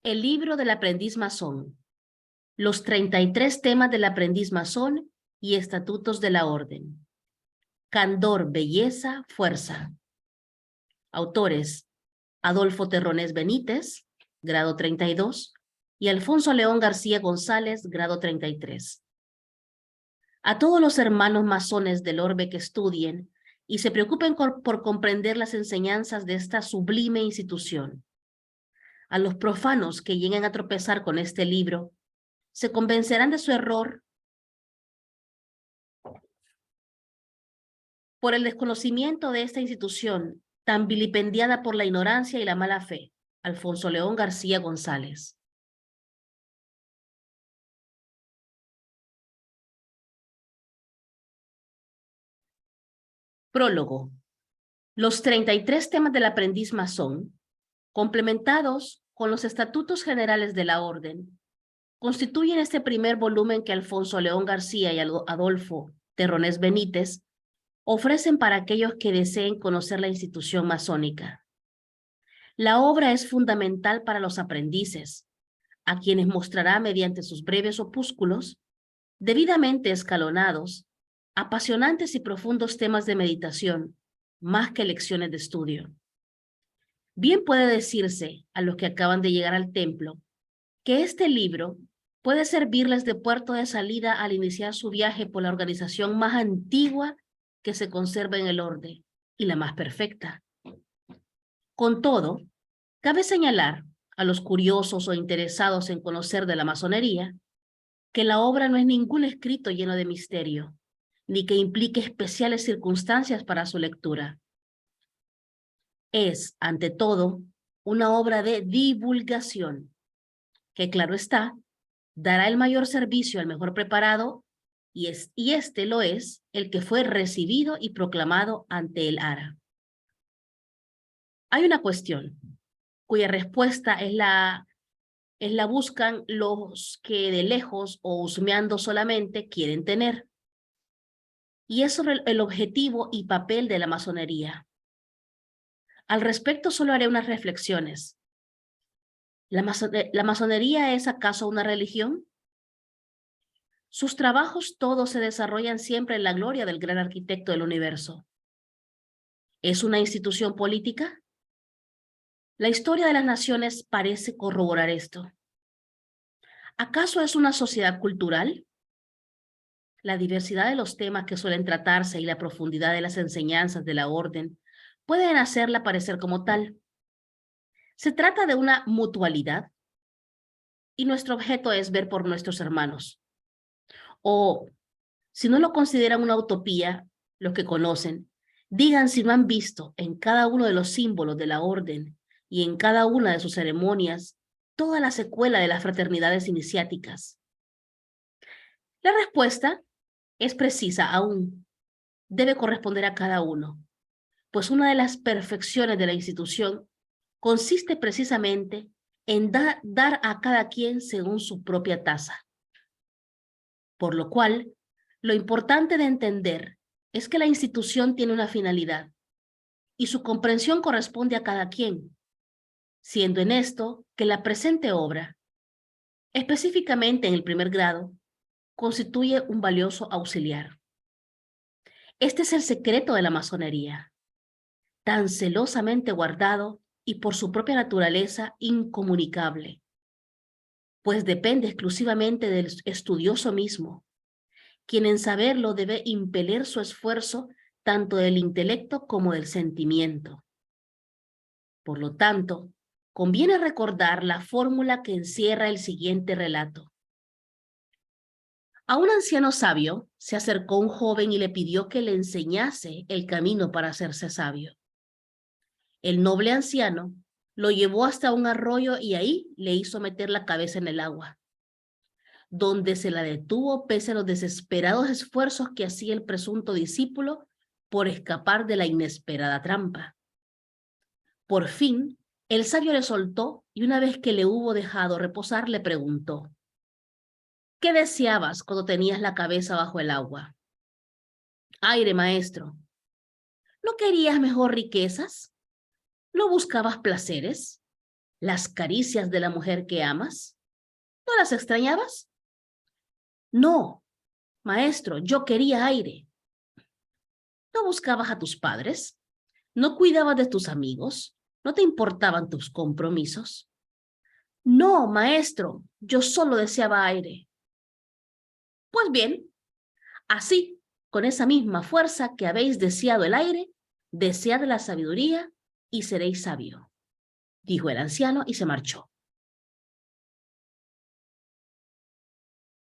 El libro del aprendiz masón, los 33 temas del aprendiz masón y estatutos de la orden. Candor, belleza, fuerza. Autores: Adolfo Terronés Benítez, grado 32, y Alfonso León García González, grado 33. A todos los hermanos masones del orbe que estudien y se preocupen por comprender las enseñanzas de esta sublime institución. A los profanos que lleguen a tropezar con este libro, se convencerán de su error por el desconocimiento de esta institución tan vilipendiada por la ignorancia y la mala fe. Alfonso León García González. Prólogo. Los 33 temas del aprendiz masón, complementados con los estatutos generales de la orden, constituyen este primer volumen que Alfonso León García y Adolfo Terronés Benítez ofrecen para aquellos que deseen conocer la institución masónica. La obra es fundamental para los aprendices, a quienes mostrará mediante sus breves opúsculos, debidamente escalonados, apasionantes y profundos temas de meditación, más que lecciones de estudio. Bien puede decirse a los que acaban de llegar al templo que este libro puede servirles de puerto de salida al iniciar su viaje por la organización más antigua que se conserva en el orden y la más perfecta. Con todo, cabe señalar a los curiosos o interesados en conocer de la masonería que la obra no es ningún escrito lleno de misterio, ni que implique especiales circunstancias para su lectura. Es, ante todo, una obra de divulgación, que claro está, dará el mayor servicio al mejor preparado, y este lo es el que fue recibido y proclamado ante el Ara. Hay una cuestión cuya respuesta es la buscan los que de lejos o husmeando solamente quieren tener. Y es sobre el objetivo y papel de la masonería. Al respecto solo haré unas reflexiones. ¿La masonería es acaso una religión? Sus trabajos todos se desarrollan siempre en la gloria del gran arquitecto del universo. ¿Es una institución política? La historia de las naciones parece corroborar esto. ¿Acaso es una sociedad cultural? La diversidad de los temas que suelen tratarse y la profundidad de las enseñanzas de la orden pueden hacerla parecer como tal. Se trata de una mutualidad y nuestro objeto es ver por nuestros hermanos. O, si no lo consideran una utopía, los que conocen, digan si no han visto en cada uno de los símbolos de la orden y en cada una de sus ceremonias toda la secuela de las fraternidades iniciáticas. La respuesta es precisa aún. Debe corresponder a cada uno, pues una de las perfecciones de la institución consiste precisamente en dar a cada quien según su propia tasa. Por lo cual, lo importante de entender es que la institución tiene una finalidad y su comprensión corresponde a cada quien, siendo en esto que la presente obra, específicamente en el primer grado, constituye un valioso auxiliar. Este es el secreto de la masonería, tan celosamente guardado y por su propia naturaleza incomunicable, pues depende exclusivamente del estudioso mismo, quien en saberlo debe impeler su esfuerzo tanto del intelecto como del sentimiento. Por lo tanto, conviene recordar la fórmula que encierra el siguiente relato. A un anciano sabio se acercó un joven y le pidió que le enseñase el camino para hacerse sabio. El noble anciano lo llevó hasta un arroyo y ahí le hizo meter la cabeza en el agua, donde se la detuvo pese a los desesperados esfuerzos que hacía el presunto discípulo por escapar de la inesperada trampa. Por fin, el sabio le soltó y una vez que le hubo dejado reposar, le preguntó: ¿qué deseabas cuando tenías la cabeza bajo el agua? Aire, maestro. ¿No querías mejor riquezas? ¿No buscabas placeres? ¿Las caricias de la mujer que amas? ¿No las extrañabas? No, maestro, yo quería aire. ¿No buscabas a tus padres? ¿No cuidabas de tus amigos? ¿No te importaban tus compromisos? No, maestro, yo solo deseaba aire. Pues bien, así, con esa misma fuerza que habéis deseado el aire, desead la sabiduría y seréis sabio, dijo el anciano y se marchó.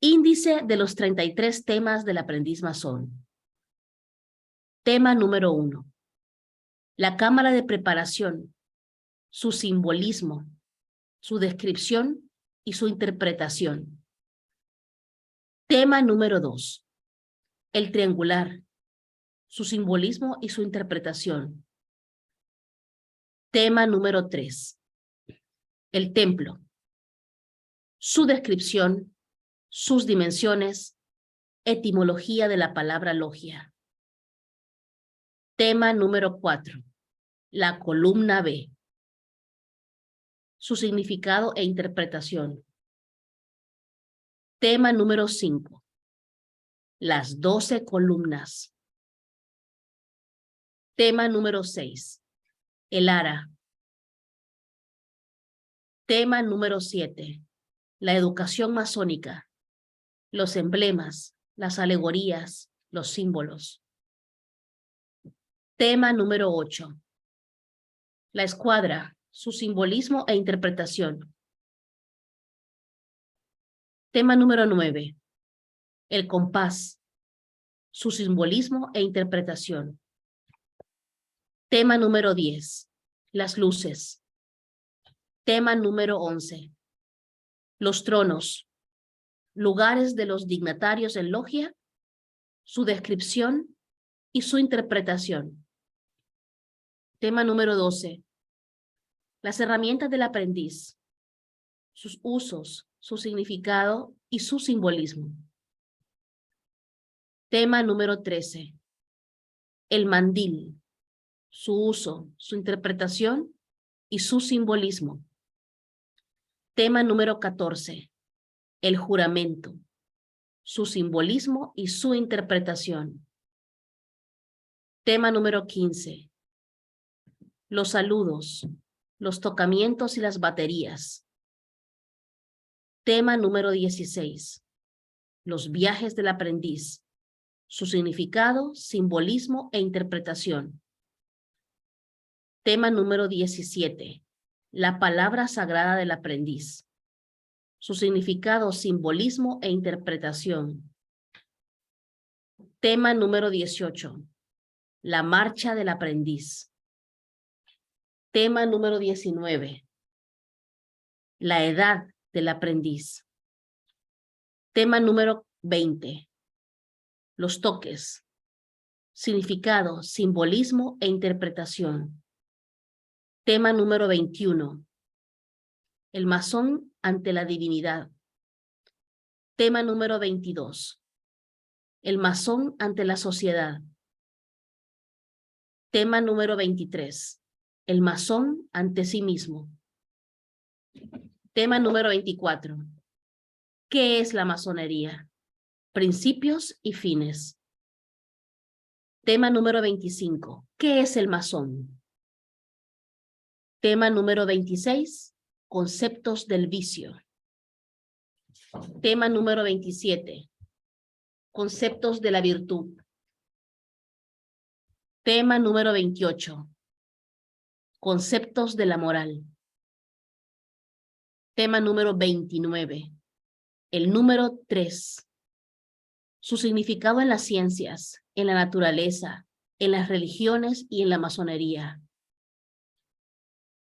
Índice de los 33 temas del aprendiz masón. Tema número 1. La cámara de preparación, su simbolismo, su descripción y su interpretación. Tema número 2. El triangular, su simbolismo y su interpretación. Tema número 3. El templo, su descripción, sus dimensiones, etimología de la palabra logia. Tema número 4. La columna B, su significado e interpretación. Tema número 5. Las 12 columnas. Tema número 6. El ara. Tema número 7. La educación masónica. Los emblemas, las alegorías, los símbolos. Tema número 8. La escuadra, su simbolismo e interpretación. Tema número 9. El compás, su simbolismo e interpretación. Tema número 10. Las luces. Tema número 11. Los tronos, lugares de los dignatarios en logia, su descripción y su interpretación. Tema número 12. Las herramientas del aprendiz, sus usos, su significado y su simbolismo. Tema número 13. El mandil, su uso, su interpretación y su simbolismo. Tema número 14. El juramento, su simbolismo y su interpretación. Tema número 15. Los saludos, los tocamientos y las baterías. Tema número 16. Los viajes del aprendiz, su significado, simbolismo e interpretación. Tema número 17. La palabra sagrada del aprendiz, su significado, simbolismo e interpretación. Tema número 18. La marcha del aprendiz. Tema número 19. La edad del aprendiz. Tema número 20. Los toques. Significado, simbolismo e interpretación. Tema número 21. El masón ante la divinidad. Tema número 22. El masón ante la sociedad. Tema número 23. El masón ante sí mismo. Tema número 24. ¿Qué es la masonería? Principios y fines. Tema número 25. ¿Qué es el masón? Tema número 26. Conceptos del vicio. Tema número 27. Conceptos de la virtud. Tema número 28. Conceptos de la moral. Tema número 29. El número 3. Su significado en las ciencias, en la naturaleza, en las religiones y en la masonería.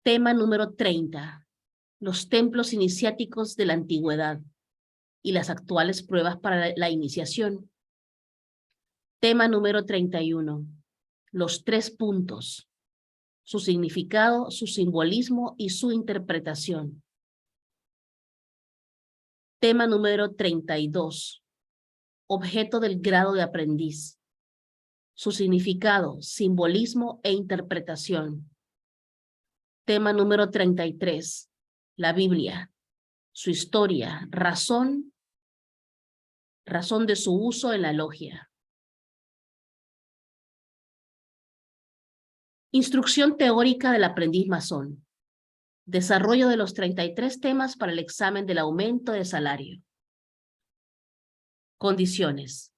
Tema número 30. Los templos iniciáticos de la antigüedad y las actuales pruebas para la iniciación. Tema número 31. Los 3 puntos. Su significado, su simbolismo y su interpretación. Tema número 32. Objeto del grado de aprendiz. Su significado, simbolismo e interpretación. Tema número 33. la Biblia, su historia, razón de su uso en la logia. Instrucción teórica del aprendiz masón. Desarrollo de los 33 temas para el examen del aumento de salario. Condiciones.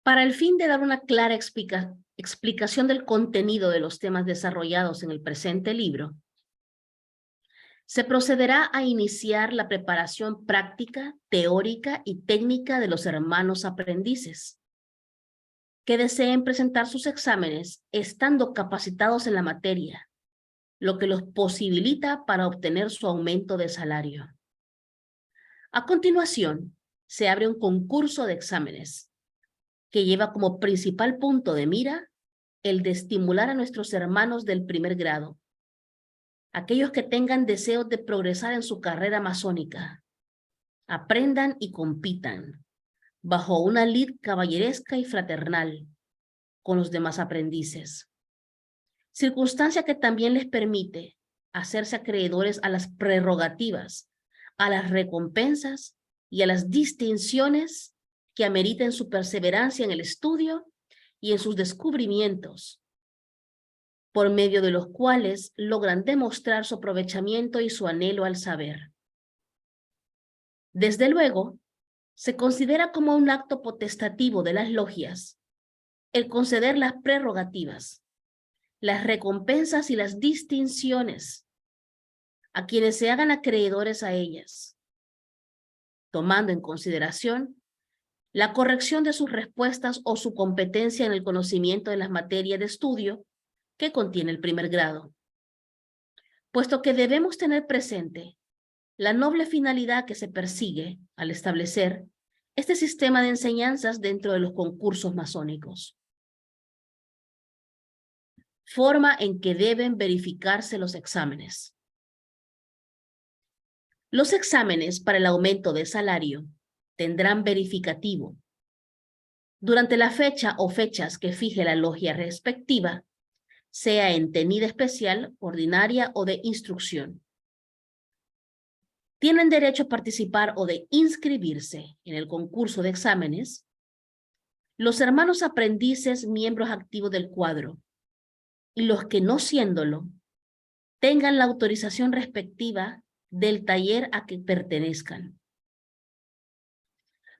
Para el fin de dar una clara explicación del contenido de los temas desarrollados en el presente libro, se procederá a iniciar la preparación práctica, teórica y técnica de los hermanos aprendices, que deseen presentar sus exámenes estando capacitados en la materia, lo que los posibilita para obtener su aumento de salario. A continuación, se abre un concurso de exámenes, que lleva como principal punto de mira el de estimular a nuestros hermanos del primer grado, aquellos que tengan deseos de progresar en su carrera masónica, aprendan y compitan bajo una lid caballeresca y fraternal con los demás aprendices, circunstancia que también les permite hacerse acreedores a las prerrogativas, a las recompensas y a las distinciones que ameriten su perseverancia en el estudio y en sus descubrimientos, por medio de los cuales logran demostrar su aprovechamiento y su anhelo al saber. Desde luego, se considera como un acto potestativo de las logias el conceder las prerrogativas, las recompensas y las distinciones a quienes se hagan acreedores a ellas, tomando en consideración la corrección de sus respuestas o su competencia en el conocimiento de las materias de estudio que contiene el primer grado. Puesto que debemos tener presente la noble finalidad que se persigue al establecer este sistema de enseñanzas dentro de los concursos masónicos. Forma en que deben verificarse los exámenes. Los exámenes para el aumento de salario tendrán verificativo. Durante la fecha o fechas que fije la logia respectiva, sea en tenida especial, ordinaria o de instrucción. Tienen derecho a participar o de inscribirse en el concurso de exámenes los hermanos aprendices miembros activos del cuadro y los que no siéndolo tengan la autorización respectiva del taller a que pertenezcan.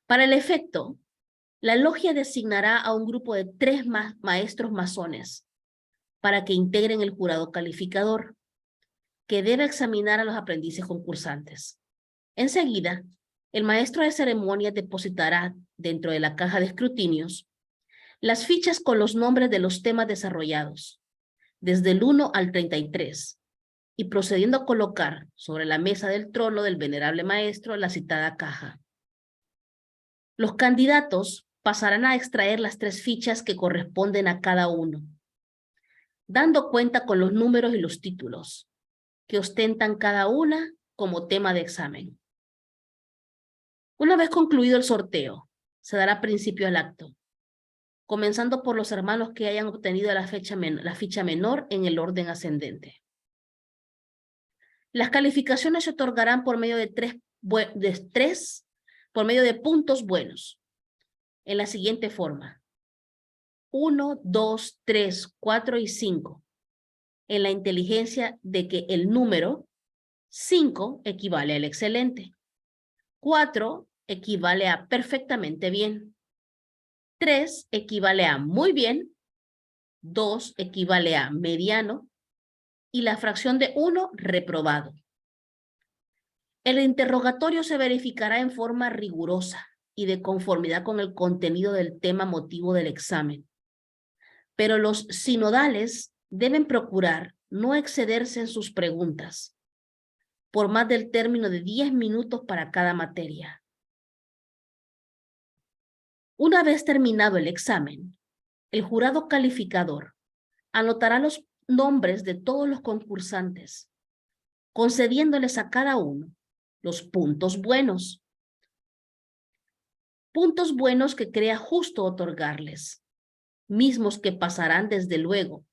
Para el efecto, la logia designará a un grupo de 3 maestros masones para que integren el jurado calificador, que debe examinar a los aprendices concursantes. Enseguida, el maestro de ceremonias depositará dentro de la caja de escrutinios las fichas con los nombres de los temas desarrollados, desde el 1 al 33, y procediendo a colocar sobre la mesa del trono del venerable maestro la citada caja. Los candidatos pasarán a extraer las 3 fichas que corresponden a cada uno, dando cuenta con los números y los títulos, que ostentan cada una como tema de examen. Una vez concluido el sorteo, se dará principio al acto, comenzando por los hermanos que hayan obtenido la ficha menor en el orden ascendente. Las calificaciones se otorgarán por medio de por medio de puntos buenos, en la siguiente forma: 1, 2, 3, 4 y 5, en la inteligencia de que el número 5 equivale al excelente, 4 equivale a perfectamente bien, 3 equivale a muy bien, 2 equivale a mediano y la fracción de 1 reprobado. El interrogatorio se verificará en forma rigurosa y de conformidad con el contenido del tema motivo del examen, pero los sinodales deben procurar no excederse en sus preguntas por más del término de 10 minutos para cada materia. Una vez terminado el examen, el jurado calificador anotará los nombres de todos los concursantes, concediéndoles a cada uno los puntos buenos. Puntos buenos que crea justo otorgarles, mismos que pasarán desde luego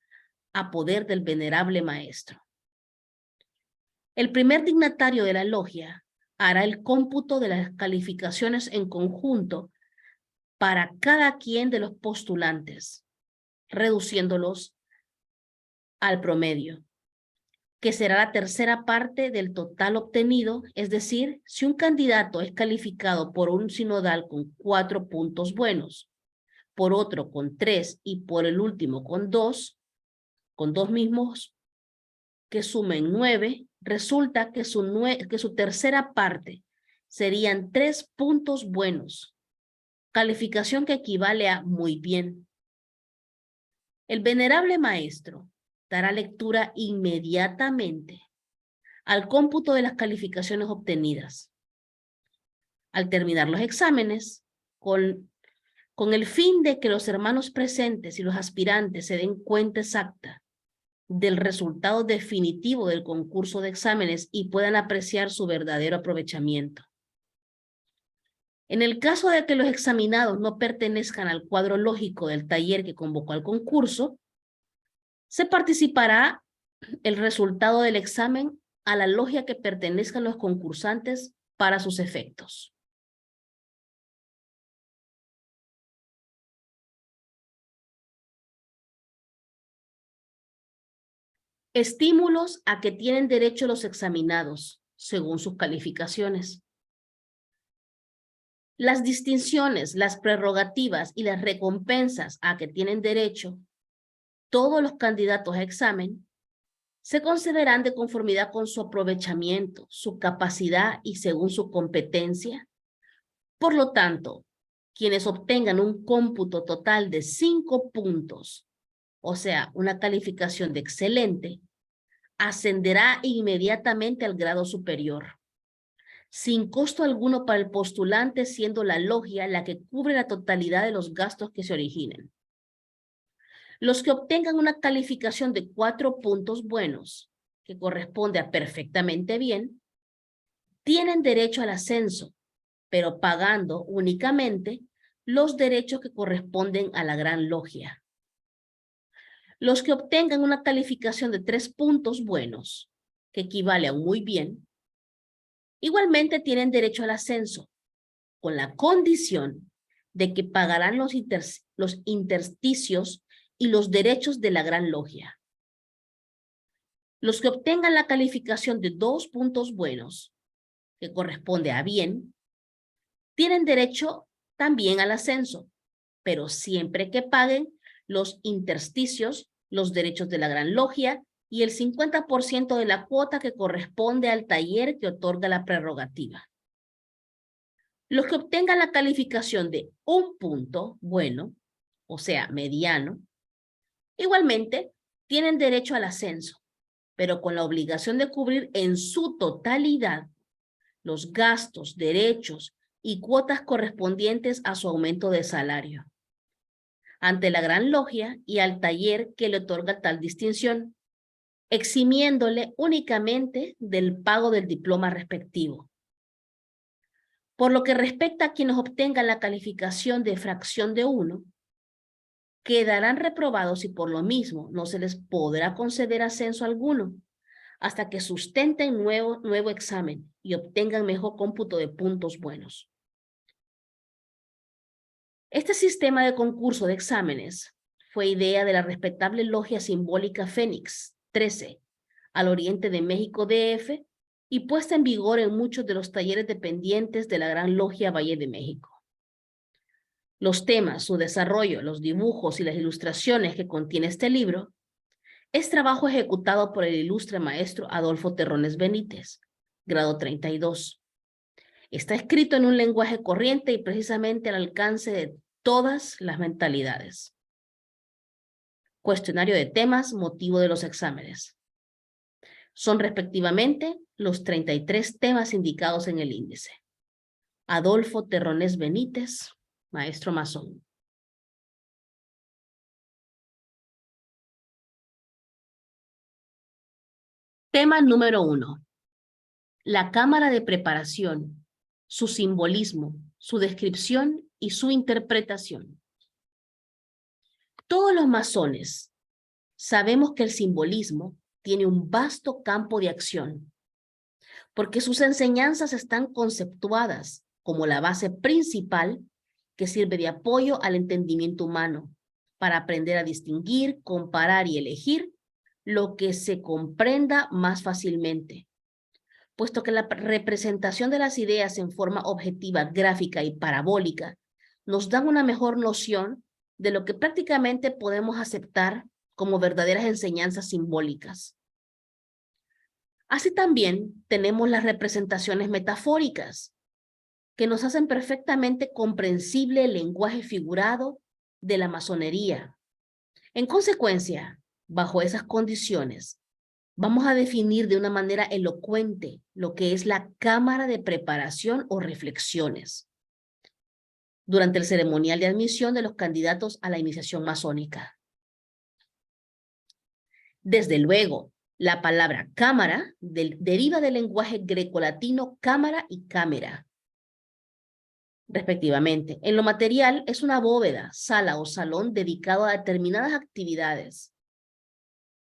a poder del venerable maestro. El primer dignatario de la logia hará el cómputo de las calificaciones en conjunto para cada quien de los postulantes, reduciéndolos al promedio, que será la tercera parte del total obtenido, es decir, si un candidato es calificado por un sinodal con 4 puntos buenos, por otro con 3 y por el último con dos mismos que sumen 9, resulta que su tercera parte serían 3 puntos buenos, calificación que equivale a muy bien. El venerable maestro dará lectura inmediatamente al cómputo de las calificaciones obtenidas. Al terminar los exámenes, con el fin de que los hermanos presentes y los aspirantes se den cuenta exacta del resultado definitivo del concurso de exámenes y puedan apreciar su verdadero aprovechamiento. En el caso de que los examinados no pertenezcan al cuadro lógico del taller que convocó al concurso, se participará el resultado del examen a la logia que pertenezcan los concursantes para sus efectos. Estímulos a que tienen derecho los examinados, según sus calificaciones. Las distinciones, las prerrogativas y las recompensas a que tienen derecho todos los candidatos a examen se concederán de conformidad con su aprovechamiento, su capacidad y según su competencia. Por lo tanto, quienes obtengan un cómputo total de 5 puntos, o sea, una calificación de excelente, ascenderá inmediatamente al grado superior, sin costo alguno para el postulante, siendo la logia la que cubre la totalidad de los gastos que se originen. Los que obtengan una calificación de 4 puntos buenos, que corresponde a perfectamente bien, tienen derecho al ascenso, pero pagando únicamente los derechos que corresponden a la gran logia. Los que obtengan una calificación de 3 puntos buenos, que equivale a un muy bien, igualmente tienen derecho al ascenso, con la condición de que pagarán los intersticios y los derechos de la gran logia. Los que obtengan la calificación de 2 puntos buenos, que corresponde a bien, tienen derecho también al ascenso, pero siempre que paguen los intersticios, los derechos de la gran logia y el 50% de la cuota que corresponde al taller que otorga la prerrogativa. Los que obtengan la calificación de 1 punto bueno, o sea, mediano, igualmente tienen derecho al ascenso, pero con la obligación de cubrir en su totalidad los gastos, derechos y cuotas correspondientes a su aumento de salario ante la gran logia y al taller que le otorga tal distinción, eximiéndole únicamente del pago del diploma respectivo. Por lo que respecta a quienes obtengan la calificación de fracción de 1, quedarán reprobados y por lo mismo no se les podrá conceder ascenso alguno hasta que sustenten nuevo examen y obtengan mejor cómputo de puntos buenos. Este sistema de concurso de exámenes fue idea de la respetable logia simbólica Fénix 13, al oriente de México DF, y puesta en vigor en muchos de los talleres dependientes de la Gran Logia Valle de México. Los temas, su desarrollo, los dibujos y las ilustraciones que contiene este libro es trabajo ejecutado por el ilustre maestro Adolfo Terrones Benítez, grado 32. Está escrito en un lenguaje corriente y precisamente al alcance de todas las mentalidades. Cuestionario de temas, motivo de los exámenes. Son respectivamente los 33 temas indicados en el índice. Adolfo Terrones Benítez, maestro masón. Tema número 1. La cámara de preparación, su simbolismo, su descripción y su interpretación. Todos los masones sabemos que el simbolismo tiene un vasto campo de acción, porque sus enseñanzas están conceptuadas como la base principal que sirve de apoyo al entendimiento humano para aprender a distinguir, comparar y elegir lo que se comprenda más fácilmente, puesto que la representación de las ideas en forma objetiva, gráfica y parabólica nos dan una mejor noción de lo que prácticamente podemos aceptar como verdaderas enseñanzas simbólicas. Así también tenemos las representaciones metafóricas, que nos hacen perfectamente comprensible el lenguaje figurado de la masonería. En consecuencia, bajo esas condiciones, vamos a definir de una manera elocuente lo que es la cámara de preparación o reflexiones durante el ceremonial de admisión de los candidatos a la iniciación masónica. Desde luego, la palabra cámara deriva del lenguaje grecolatino cámara y cámara, respectivamente. En lo material es una bóveda, sala o salón dedicado a determinadas actividades.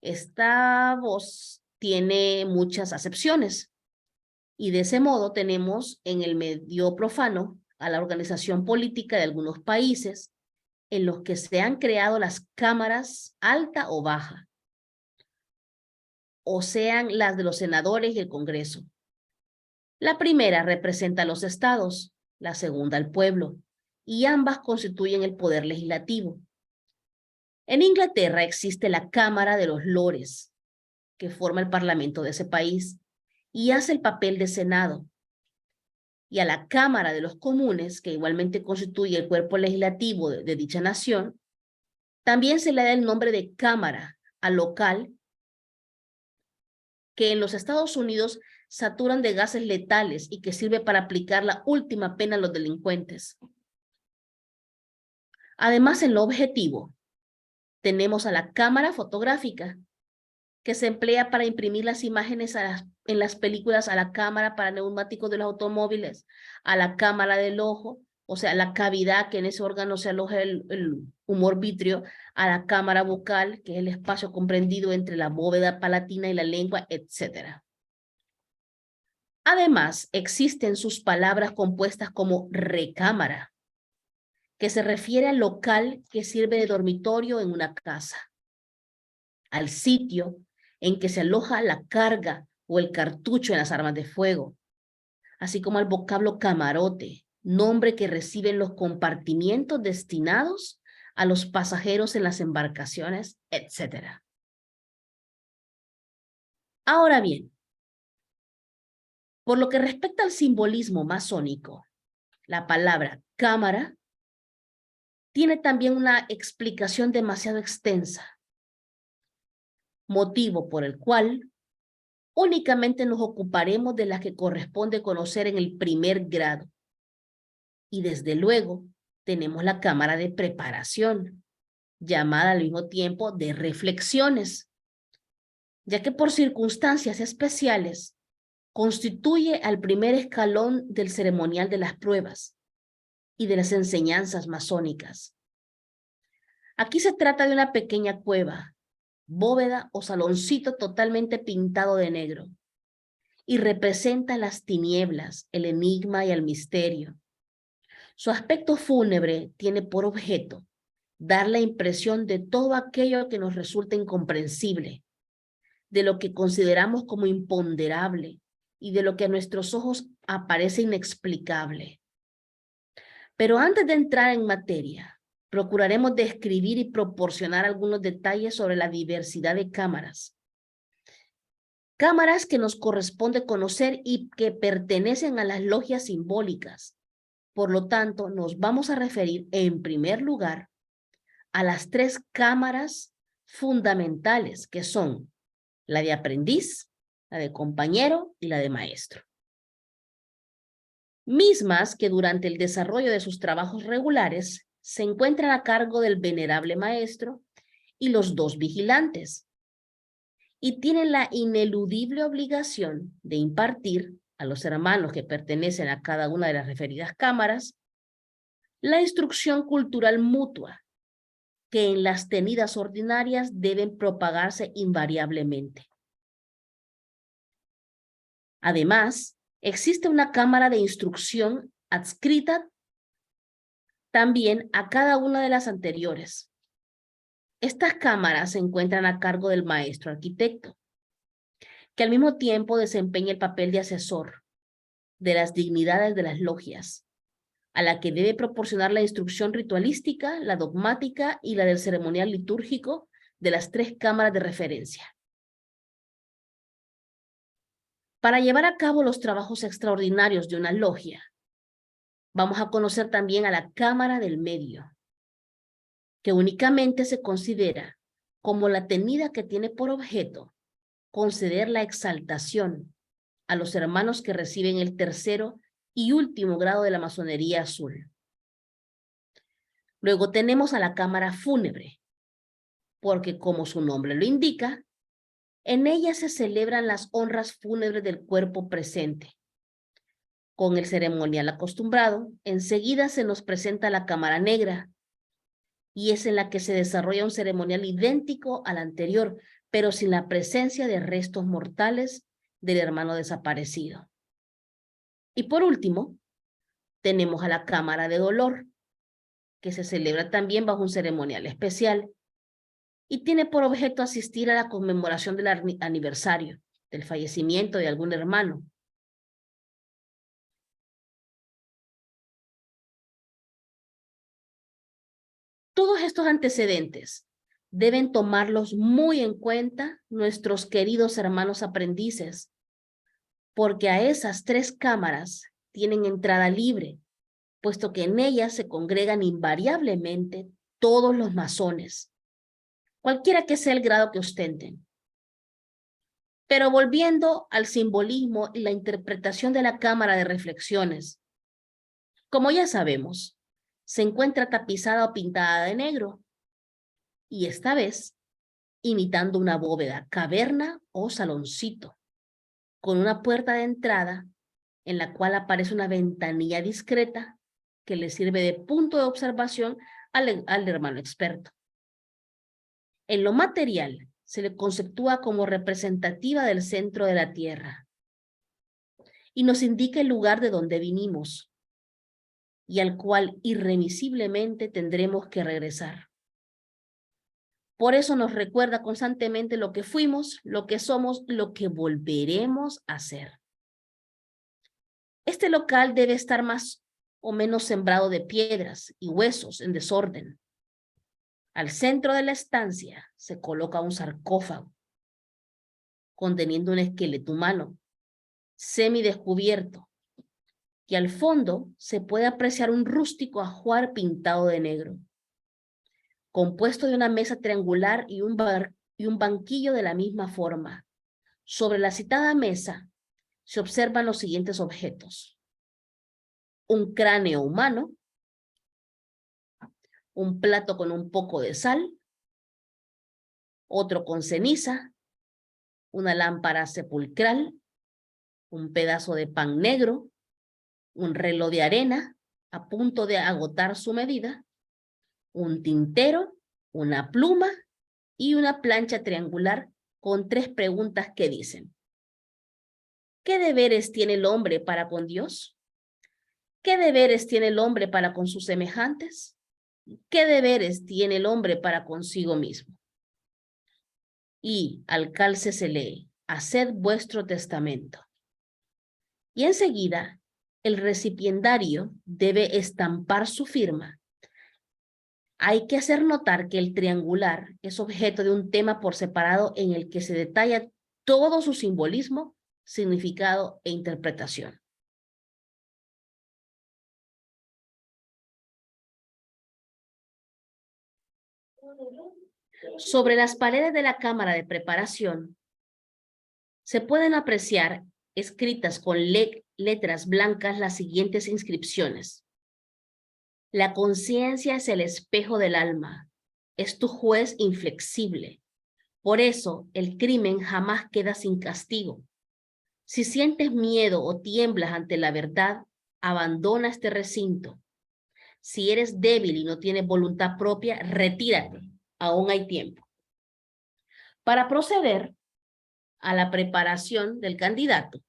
Esta voz tiene muchas acepciones y de ese modo tenemos en el medio profano a la organización política de algunos países en los que se han creado las cámaras alta o baja, o sean las de los senadores y el Congreso. La primera representa a los estados, la segunda al pueblo, y ambas constituyen el poder legislativo. En Inglaterra existe la Cámara de los Lores, que forma el parlamento de ese país y hace el papel de Senado. Y a la Cámara de los Comunes, que igualmente constituye el cuerpo legislativo de dicha nación, también se le da el nombre de Cámara al local, que en los Estados Unidos saturan de gases letales y que sirve para aplicar la última pena a los delincuentes. Además, en lo objetivo, tenemos a la cámara fotográfica, que se emplea para imprimir las imágenes en las películas, a la cámara para neumáticos de los automóviles, a la cámara del ojo, o sea, la cavidad que en ese órgano se aloja el humor vítreo, a la cámara bucal, que es el espacio comprendido entre la bóveda palatina y la lengua, etc. Además, existen sus palabras compuestas como recámara, que se refiere al local que sirve de dormitorio en una casa, al sitio en que se aloja la carga o el cartucho en las armas de fuego, así como al vocablo camarote, nombre que reciben los compartimientos destinados a los pasajeros en las embarcaciones, etc. Ahora bien, por lo que respecta al simbolismo masónico, la palabra cámara tiene también una explicación demasiado extensa, motivo por el cual únicamente nos ocuparemos de las que corresponde conocer en el primer grado. Y desde luego tenemos la cámara de preparación, llamada al mismo tiempo de reflexiones, ya que por circunstancias especiales constituye al primer escalón del ceremonial de las pruebas y de las enseñanzas masónicas. Aquí se trata de una pequeña cueva, bóveda o saloncito totalmente pintado de negro, y representa las tinieblas, el enigma y el misterio. Su aspecto fúnebre tiene por objeto dar la impresión de todo aquello que nos resulta incomprensible, de lo que consideramos como imponderable y de lo que a nuestros ojos aparece inexplicable. Pero antes de entrar en materia, procuraremos describir y proporcionar algunos detalles sobre la diversidad de cámaras. Cámaras que nos corresponde conocer y que pertenecen a las logias simbólicas. Por lo tanto, nos vamos a referir en primer lugar a las tres cámaras fundamentales, que son la de aprendiz, la de compañero y la de maestro. Mismas que durante el desarrollo de sus trabajos regulares se encuentran a cargo del venerable maestro y los dos vigilantes, y tienen la ineludible obligación de impartir a los hermanos que pertenecen a cada una de las referidas cámaras la instrucción cultural mutua, que en las tenidas ordinarias deben propagarse invariablemente. Además, existe una cámara de instrucción adscrita también a cada una de las anteriores. Estas cámaras se encuentran a cargo del maestro arquitecto, que al mismo tiempo desempeña el papel de asesor de las dignidades de las logias, a la que debe proporcionar la instrucción ritualística, la dogmática y la del ceremonial litúrgico de las 3 cámaras de referencia. Para llevar a cabo los trabajos extraordinarios de una logia, vamos a conocer también a la cámara del medio, que únicamente se considera como la tenida que tiene por objeto conceder la exaltación a los hermanos que reciben el 3º y último grado de la masonería azul. Luego tenemos a la cámara fúnebre, porque como su nombre lo indica, en ella se celebran las honras fúnebres del cuerpo presente. Con el ceremonial acostumbrado, enseguida se nos presenta la cámara negra, y es en la que se desarrolla un ceremonial idéntico al anterior, pero sin la presencia de restos mortales del hermano desaparecido. Y por último, tenemos a la cámara de dolor, que se celebra también bajo un ceremonial especial y tiene por objeto asistir a la conmemoración del aniversario del fallecimiento de algún hermano. Todos estos antecedentes deben tomarlos muy en cuenta nuestros queridos hermanos aprendices, porque a esas 3 cámaras tienen entrada libre, puesto que en ellas se congregan invariablemente todos los masones, cualquiera que sea el grado que ostenten. Pero volviendo al simbolismo y la interpretación de la cámara de reflexiones, como ya sabemos, se encuentra tapizada o pintada de negro, y esta vez imitando una bóveda, caverna o saloncito, con una puerta de entrada en la cual aparece una ventanilla discreta que le sirve de punto de observación al hermano experto. En lo material, se le conceptúa como representativa del centro de la tierra y nos indica el lugar de donde vinimos y al cual irremisiblemente tendremos que regresar. Por eso nos recuerda constantemente lo que fuimos, lo que somos, lo que volveremos a ser. Este local debe estar más o menos sembrado de piedras y huesos en desorden. Al centro de la estancia se coloca un sarcófago conteniendo un esqueleto humano semidescubierto, y al fondo se puede apreciar un rústico ajuar pintado de negro, compuesto de una mesa triangular y un banquillo de la misma forma. Sobre la citada mesa se observan los siguientes objetos: un cráneo humano, un plato con un poco de sal, otro con ceniza, una lámpara sepulcral, un pedazo de pan negro, un reloj de arena a punto de agotar su medida, un tintero, una pluma y una plancha triangular con 3 preguntas que dicen: ¿qué deberes tiene el hombre para con Dios? ¿Qué deberes tiene el hombre para con sus semejantes? ¿Qué deberes tiene el hombre para consigo mismo? Y al calce se lee: haced vuestro testamento. Y enseguida el recipiendario debe estampar su firma. Hay que hacer notar que el triangular es objeto de un tema por separado en el que se detalla todo su simbolismo, significado e interpretación. Sobre las paredes de la cámara de preparación se pueden apreciar escritas con letras blancas las siguientes inscripciones: la conciencia es el espejo del alma, es tu juez inflexible. Por eso el crimen jamás queda sin castigo. Si sientes miedo o tiemblas ante la verdad, abandona este recinto. Si eres débil y no tienes voluntad propia, retírate. Aún hay tiempo. Para proceder a la preparación del candidato,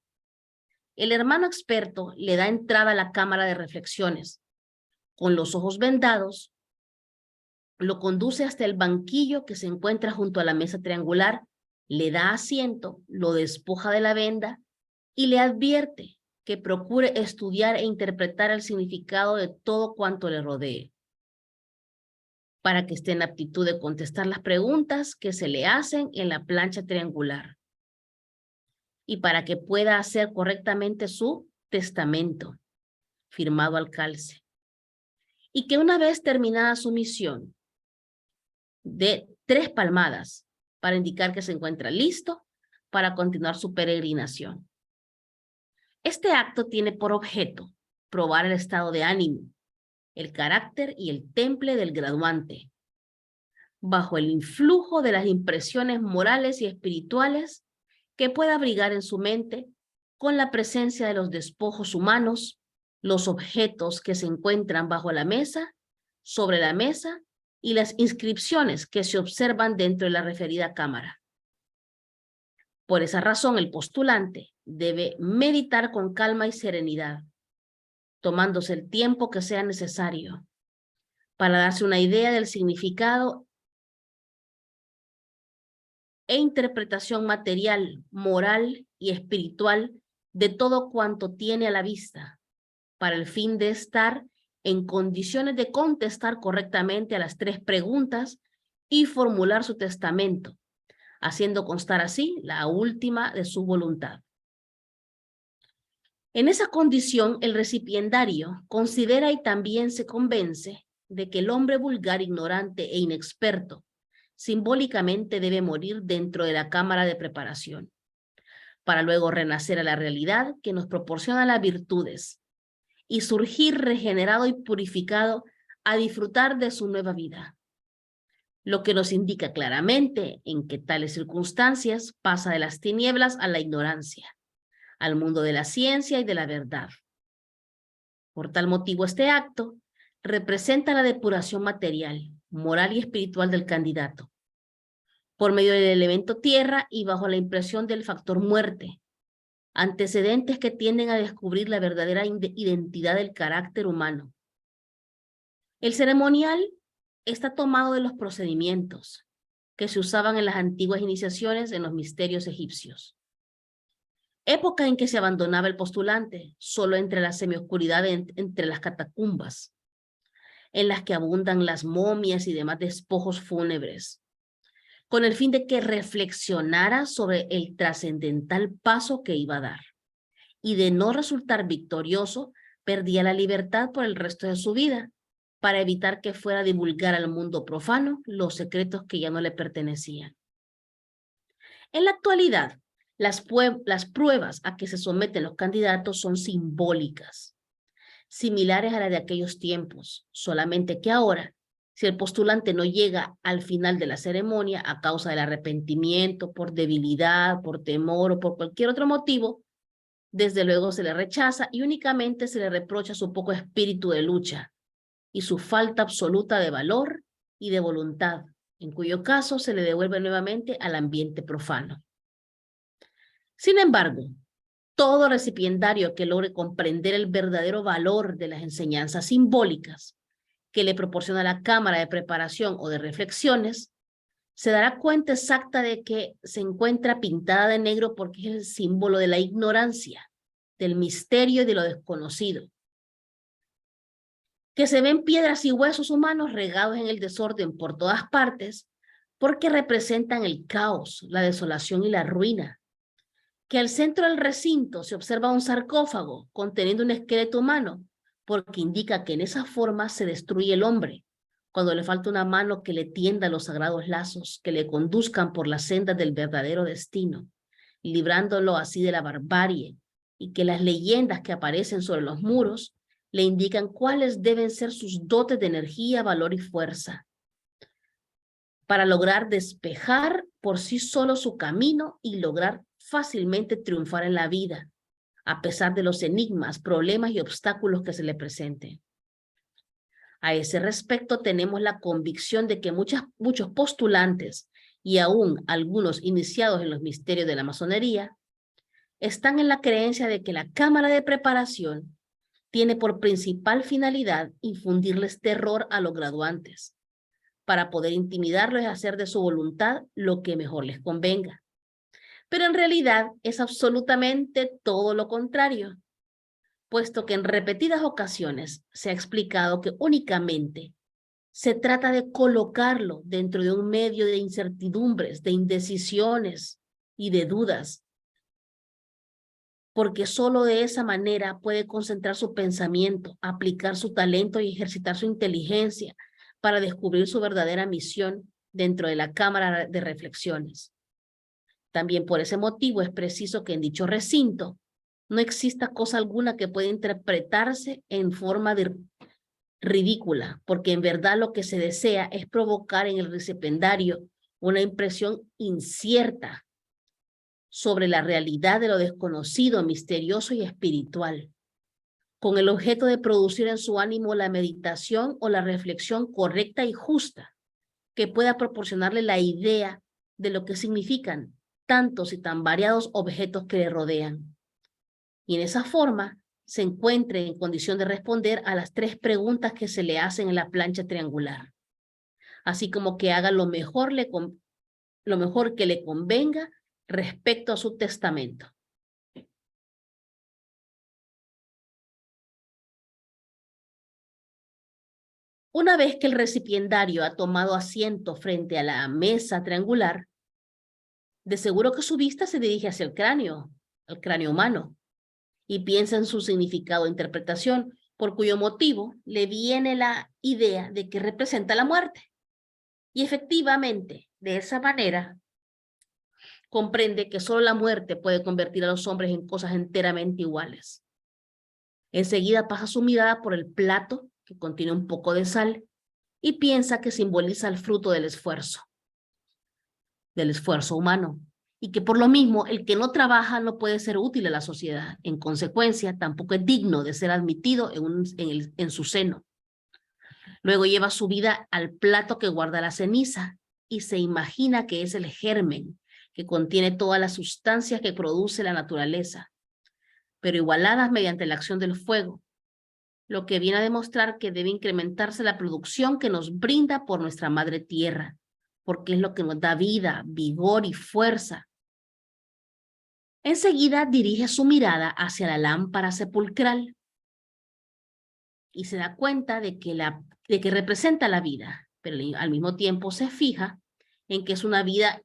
el hermano experto le da entrada a la cámara de reflexiones. Con los ojos vendados, lo conduce hasta el banquillo que se encuentra junto a la mesa triangular, le da asiento, lo despoja de la venda y le advierte que procure estudiar e interpretar el significado de todo cuanto le rodee, para que esté en aptitud de contestar las preguntas que se le hacen en la plancha triangular y para que pueda hacer correctamente su testamento, firmado al calce. Y que una vez terminada su misión, dé 3 palmadas para indicar que se encuentra listo para continuar su peregrinación. Este acto tiene por objeto probar el estado de ánimo, el carácter y el temple del graduante, bajo el influjo de las impresiones morales y espirituales que pueda abrigar en su mente con la presencia de los despojos humanos, los objetos que se encuentran bajo la mesa, sobre la mesa y las inscripciones que se observan dentro de la referida cámara. Por esa razón, el postulante debe meditar con calma y serenidad, tomándose el tiempo que sea necesario para darse una idea del significado e interpretación material, moral y espiritual de todo cuanto tiene a la vista, para el fin de estar en condiciones de contestar correctamente a las 3 preguntas y formular su testamento, haciendo constar así la última de su voluntad. En esa condición, el recipiendario considera y también se convence de que el hombre vulgar, ignorante e inexperto simbólicamente debe morir dentro de la cámara de preparación, para luego renacer a la realidad que nos proporciona las virtudes y surgir regenerado y purificado a disfrutar de su nueva vida. Lo que nos indica claramente en que tales circunstancias pasa de las tinieblas a la ignorancia, al mundo de la ciencia y de la verdad. Por tal motivo, este acto representa la depuración material, moral y espiritual del candidato, por medio del elemento tierra y bajo la impresión del factor muerte, antecedentes que tienden a descubrir la verdadera identidad del carácter humano. El ceremonial está tomado de los procedimientos que se usaban en las antiguas iniciaciones en los misterios egipcios. Época en que se abandonaba el postulante solo entre la semioscuridad entre las catacumbas, en las que abundan las momias y demás despojos fúnebres, con el fin de que reflexionara sobre el trascendental paso que iba a dar, y de no resultar victorioso, perdía la libertad por el resto de su vida, para evitar que fuera a divulgar al mundo profano los secretos que ya no le pertenecían. En la actualidad, las pruebas a que se someten los candidatos son simbólicas, similares a las de aquellos tiempos, solamente que ahora, si el postulante no llega al final de la ceremonia a causa del arrepentimiento, por debilidad, por temor o por cualquier otro motivo, desde luego se le rechaza y únicamente se le reprocha su poco espíritu de lucha y su falta absoluta de valor y de voluntad, en cuyo caso se le devuelve nuevamente al ambiente profano. Sin embargo, todo recipiendario que logre comprender el verdadero valor de las enseñanzas simbólicas que le proporciona la cámara de preparación o de reflexiones, se dará cuenta exacta de que se encuentra pintada de negro porque es el símbolo de la ignorancia, del misterio y de lo desconocido, que se ven piedras y huesos humanos regados en el desorden por todas partes porque representan el caos, la desolación y la ruina, que al centro del recinto se observa un sarcófago conteniendo un esqueleto humano, porque indica que en esa forma se destruye el hombre, cuando le falta una mano que le tienda los sagrados lazos, que le conduzcan por las sendas del verdadero destino, librándolo así de la barbarie, y que las leyendas que aparecen sobre los muros le indican cuáles deben ser sus dotes de energía, valor y fuerza, para lograr despejar por sí solo su camino y lograr fácilmente triunfar en la vida, a pesar de los enigmas, problemas y obstáculos que se le presenten. A ese respecto, tenemos la convicción de que muchos postulantes y aún algunos iniciados en los misterios de la masonería están en la creencia de que la cámara de preparación tiene por principal finalidad infundirles terror a los graduantes para poder intimidarlos y hacer de su voluntad lo que mejor les convenga. Pero en realidad es absolutamente todo lo contrario, puesto que en repetidas ocasiones se ha explicado que únicamente se trata de colocarlo dentro de un medio de incertidumbres, de indecisiones y de dudas, porque solo de esa manera puede concentrar su pensamiento, aplicar su talento y ejercitar su inteligencia para descubrir su verdadera misión dentro de la cámara de reflexiones. También por ese motivo es preciso que en dicho recinto no exista cosa alguna que pueda interpretarse en forma ridícula, porque en verdad lo que se desea es provocar en el recipiendario una impresión incierta sobre la realidad de lo desconocido, misterioso y espiritual, con el objeto de producir en su ánimo la meditación o la reflexión correcta y justa, que pueda proporcionarle la idea de lo que significan tantos y tan variados objetos que le rodean. Y en esa forma se encuentre en condición de responder a las 3 preguntas que se le hacen en la plancha triangular, así como que haga lo mejor que le convenga respecto a su testamento. Una vez que el recipiendario ha tomado asiento frente a la mesa triangular, de seguro que su vista se dirige hacia el cráneo humano, y piensa en su significado e interpretación, por cuyo motivo le viene la idea de que representa la muerte. Y efectivamente, de esa manera, comprende que solo la muerte puede convertir a los hombres en cosas enteramente iguales. Enseguida pasa su mirada por el plato, que contiene un poco de sal, y piensa que simboliza el fruto del esfuerzo humano, y que por lo mismo el que no trabaja no puede ser útil a la sociedad. En consecuencia, tampoco es digno de ser admitido en su seno. Luego lleva su vida al plato que guarda la ceniza y se imagina que es el germen que contiene todas las sustancias que produce la naturaleza, pero igualadas mediante la acción del fuego, lo que viene a demostrar que debe incrementarse la producción que nos brinda por nuestra madre tierra, porque es lo que nos da vida, vigor y fuerza. Enseguida dirige su mirada hacia la lámpara sepulcral y se da cuenta de que representa la vida, pero al mismo tiempo se fija en que es una vida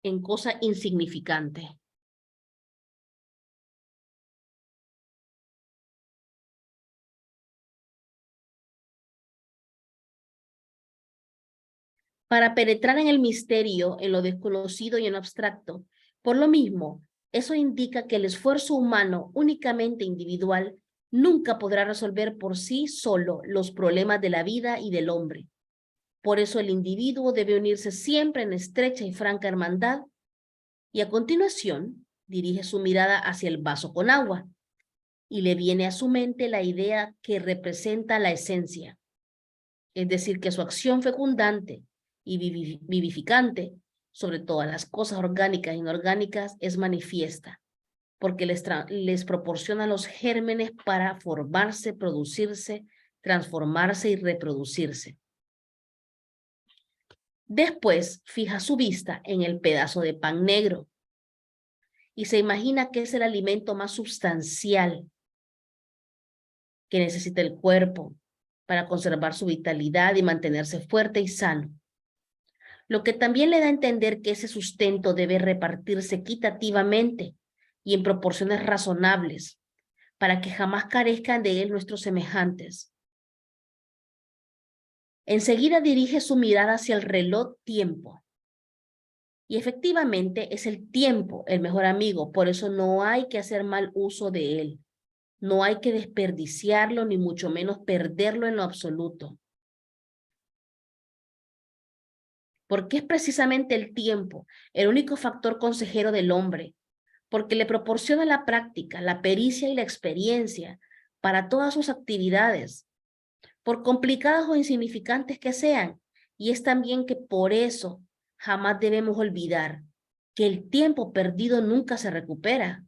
en cosa insignificante. Para penetrar en el misterio, en lo desconocido y en lo abstracto, por lo mismo, eso indica que el esfuerzo humano únicamente individual nunca podrá resolver por sí solo los problemas de la vida y del hombre. Por eso el individuo debe unirse siempre en estrecha y franca hermandad, y a continuación dirige su mirada hacia el vaso con agua, y le viene a su mente la idea que representa la esencia, es decir, que su acción fecundante y vivificante sobre todas las cosas orgánicas e inorgánicas es manifiesta, porque les proporciona los gérmenes para formarse, producirse, transformarse y reproducirse. Después fija su vista en el pedazo de pan negro y se imagina que es el alimento más sustancial que necesita el cuerpo para conservar su vitalidad y mantenerse fuerte y sano. Lo que también le da a entender que ese sustento debe repartirse equitativamente y en proporciones razonables para que jamás carezcan de él nuestros semejantes. Enseguida dirige su mirada hacia el reloj tiempo. Y efectivamente es el tiempo el mejor amigo, por eso no hay que hacer mal uso de él. No hay que desperdiciarlo, ni mucho menos perderlo en lo absoluto. Porque es precisamente el tiempo el único factor consejero del hombre, porque le proporciona la práctica, la pericia y la experiencia para todas sus actividades, por complicadas o insignificantes que sean. Y es también que por eso jamás debemos olvidar que el tiempo perdido nunca se recupera.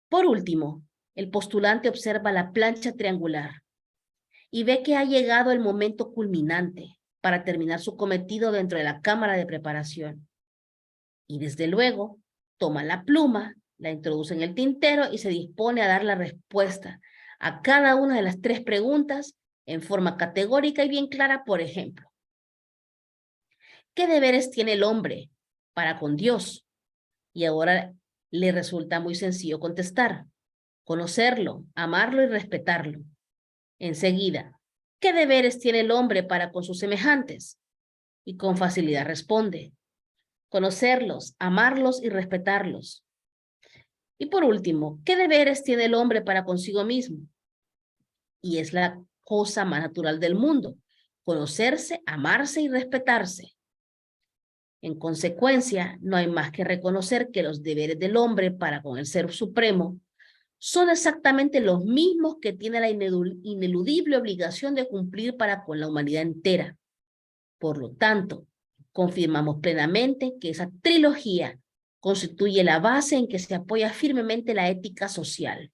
Por último, el postulante observa la plancha triangular y ve que ha llegado el momento culminante para terminar su cometido dentro de la cámara de preparación. Y desde luego, toma la pluma, la introduce en el tintero y se dispone a dar la respuesta a cada una de las 3 preguntas en forma categórica y bien clara. Por ejemplo, ¿qué deberes tiene el hombre para con Dios? Y ahora le resulta muy sencillo contestar: conocerlo, amarlo y respetarlo. Enseguida, ¿qué deberes tiene el hombre para con sus semejantes? Y con facilidad responde: conocerlos, amarlos y respetarlos. Y por último, ¿qué deberes tiene el hombre para consigo mismo? Y es la cosa más natural del mundo: conocerse, amarse y respetarse. En consecuencia, no hay más que reconocer que los deberes del hombre para con el Ser Supremo son exactamente los mismos que tiene la ineludible obligación de cumplir para con la humanidad entera. Por lo tanto, confirmamos plenamente que esa trilogía constituye la base en que se apoya firmemente la ética social,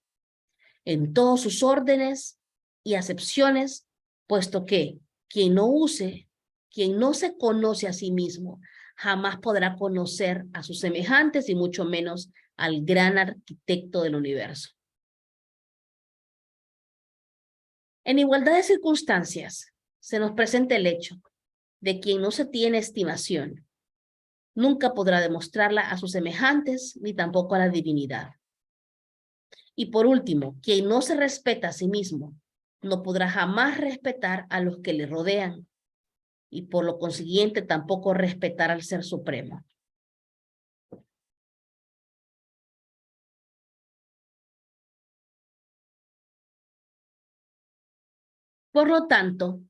en todos sus órdenes y acepciones, puesto que quien no se conoce a sí mismo, jamás podrá conocer a sus semejantes y mucho menos al gran arquitecto del universo. En igualdad de circunstancias, se nos presenta el hecho de quien no se tiene estimación, nunca podrá demostrarla a sus semejantes ni tampoco a la divinidad. Y por último, quien no se respeta a sí mismo, no podrá jamás respetar a los que le rodean y por lo consiguiente tampoco respetar al Ser Supremo. Por lo tanto,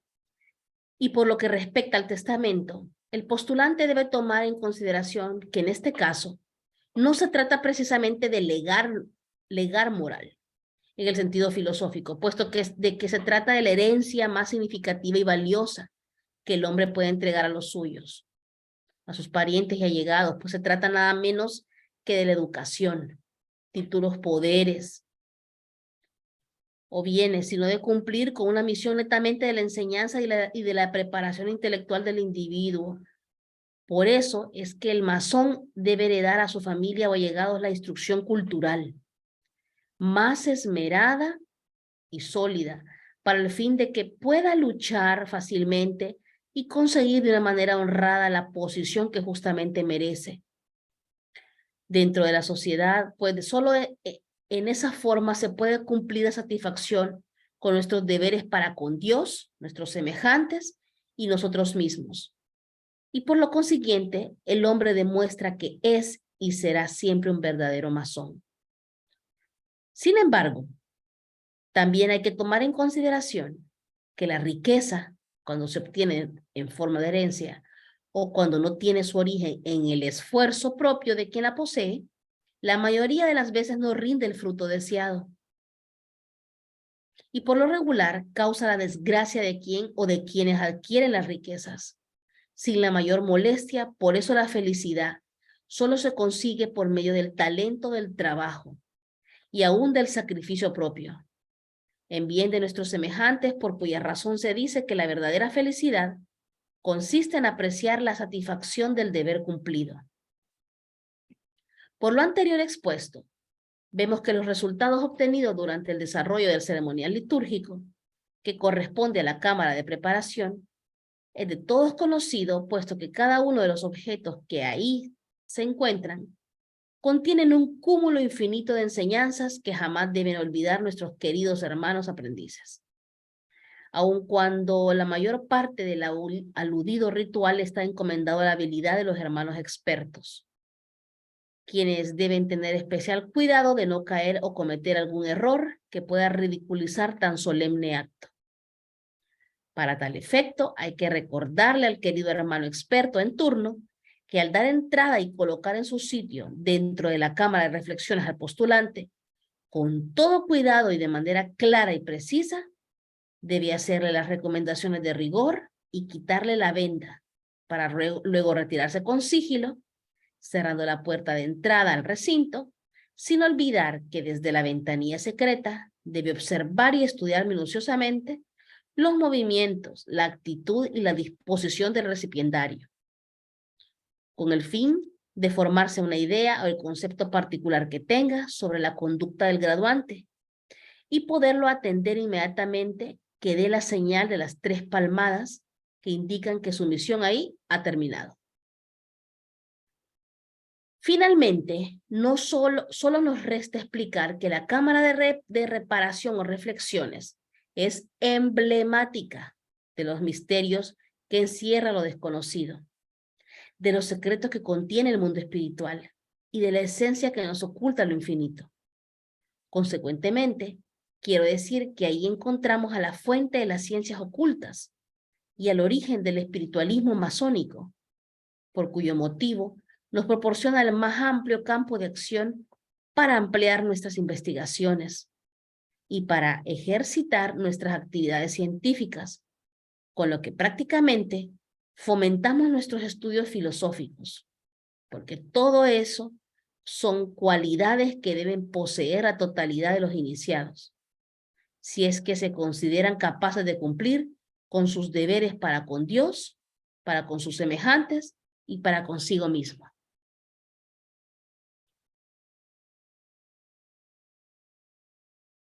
y por lo que respecta al testamento, el postulante debe tomar en consideración que en este caso no se trata precisamente de legar moral, en el sentido filosófico, puesto que se trata de la herencia más significativa y valiosa que el hombre puede entregar a los suyos, a sus parientes y allegados, pues se trata nada menos que de la educación, títulos, poderes o bienes, sino de cumplir con una misión netamente de la enseñanza y de la preparación intelectual del individuo. Por eso es que el masón debe heredar a su familia o allegados la instrucción cultural más esmerada y sólida, para el fin de que pueda luchar fácilmente y conseguir de una manera honrada la posición que justamente merece dentro de la sociedad, pues solo en esa forma se puede cumplir la satisfacción con nuestros deberes para con Dios, nuestros semejantes y nosotros mismos. Y por lo consiguiente, el hombre demuestra que es y será siempre un verdadero masón. Sin embargo, también hay que tomar en consideración que la riqueza, cuando se obtiene en forma de herencia o cuando no tiene su origen en el esfuerzo propio de quien la posee, la mayoría de las veces no rinde el fruto deseado. Y por lo regular causa la desgracia de quien o de quienes adquieren las riquezas. Sin la mayor molestia, por eso la felicidad solo se consigue por medio del talento del trabajo y aún del sacrificio propio, en bien de nuestros semejantes, por cuya razón se dice que la verdadera felicidad consiste en apreciar la satisfacción del deber cumplido. Por lo anterior expuesto, vemos que los resultados obtenidos durante el desarrollo del ceremonial litúrgico, que corresponde a la cámara de preparación, es de todos conocido, puesto que cada uno de los objetos que ahí se encuentran contienen un cúmulo infinito de enseñanzas que jamás deben olvidar nuestros queridos hermanos aprendices. Aun cuando la mayor parte del aludido ritual está encomendado a la habilidad de los hermanos expertos, quienes deben tener especial cuidado de no caer o cometer algún error que pueda ridiculizar tan solemne acto. Para tal efecto, hay que recordarle al querido hermano experto en turno que al dar entrada y colocar en su sitio dentro de la cámara de reflexiones al postulante, con todo cuidado y de manera clara y precisa, debe hacerle las recomendaciones de rigor y quitarle la venda para luego retirarse con sigilo, cerrando la puerta de entrada al recinto, sin olvidar que desde la ventanilla secreta debe observar y estudiar minuciosamente los movimientos, la actitud y la disposición del recipiendario, con el fin de formarse una idea o el concepto particular que tenga sobre la conducta del graduante y poderlo atender inmediatamente que dé la señal de las 3 palmadas que indican que su misión ahí ha terminado. Finalmente, no solo nos resta explicar que la cámara de reparación o reflexiones es emblemática de los misterios que encierra lo desconocido, de los secretos que contiene el mundo espiritual y de la esencia que nos oculta lo infinito. Consecuentemente, quiero decir que ahí encontramos a la fuente de las ciencias ocultas y al origen del espiritualismo masónico, por cuyo motivo nos proporciona el más amplio campo de acción para ampliar nuestras investigaciones y para ejercitar nuestras actividades científicas, con lo que prácticamente fomentamos nuestros estudios filosóficos, porque todo eso son cualidades que deben poseer la totalidad de los iniciados, si es que se consideran capaces de cumplir con sus deberes para con Dios, para con sus semejantes y para consigo mismo.